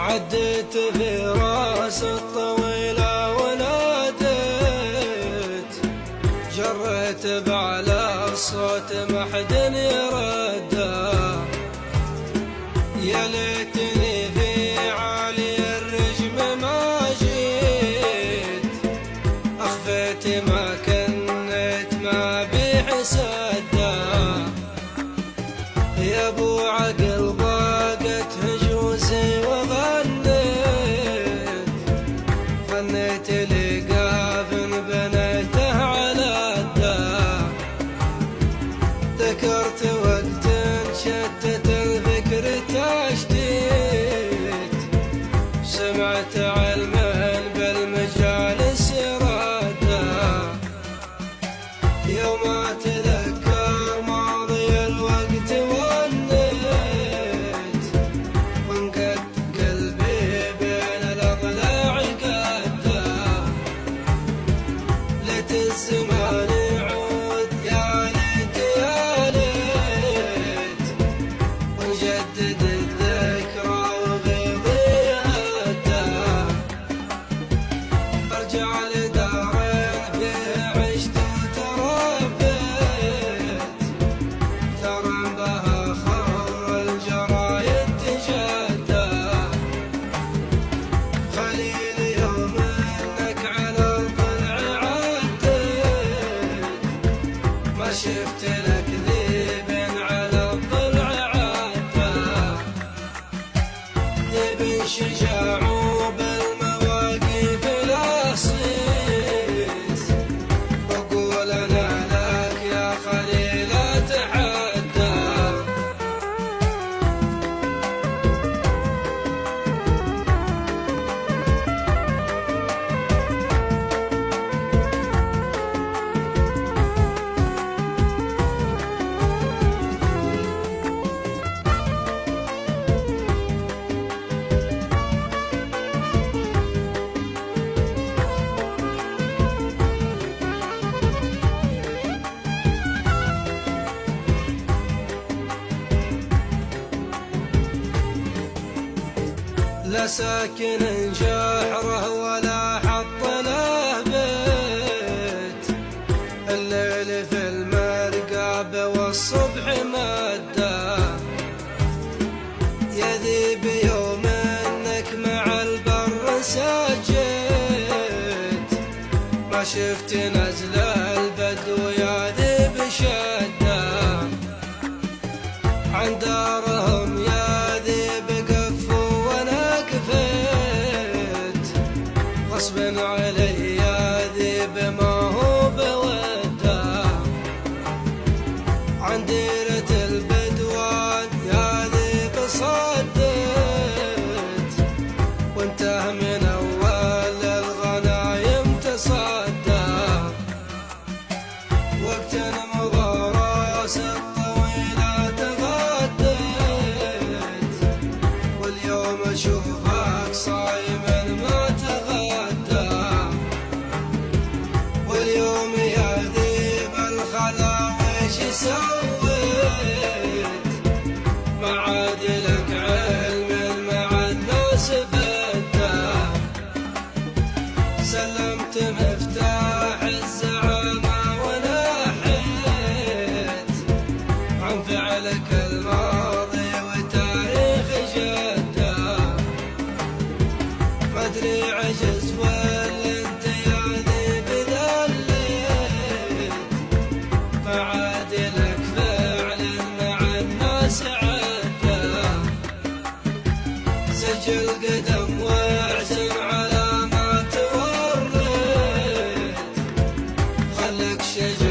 عديت في راس الطويلة وناديت، جريت بعلى الصوت ما حد يرده، يا ليتني في عالي الرجم ما جيت، أخفيت ما كنت ما بحسده، يا ابو عقل ضاقت هجوسي غنيت لقاف بنيته على الدار، ذكرت وقت شتت الفكر تشتيت، سمعت علما بالمجالس راده، يوم اتذكر ماضي الوقت ونيت، وانقد قلبي بين الاضلاع قده، ليت الزمان يعود يا ليت يا ليت، ونجدد الذكرى وغيظي هده، ارجع لدارين فيه عشت وتربيت، ترى بها خر الجرايد تجده، خليل يوم انك على الضلع عديت، ما شفت لك ذيب على الضلع عده، ذيب شجاع وبالمواقف الاصيل، بقول انا لك يا خليل اتحدى. لا ساكن جحره ولا حط له بيت، الليل في المرقاب والصبح مده، يا ذيب يوم انك مع البر سجيت، ما شفت نزل البدو يا ذيب شده، عن دارهم يا ذيب قفوا وانا كفيت، غصب علي يا ذيب ما هو بوده، عن ديرة البدوان يا ذيب صديت، وانته من اول الغنايم تصدى، وقت مضى راس الطويلة تغديت، واليوم اشوفك صايم ما تغدى، واليوم يا ذيب الخلا ويش سويت، ما عاد لك علم مع الناس بده، سلمت مفتاح الزعامة ونحيت، عن فعلك الماضي وتاريخ جده، ما ادري عجز ولا انت يا ذيب ذليت، ما عاد لك فعل مع الناس عده، سجل قدم واعزم على ما توريت، خلك شجاع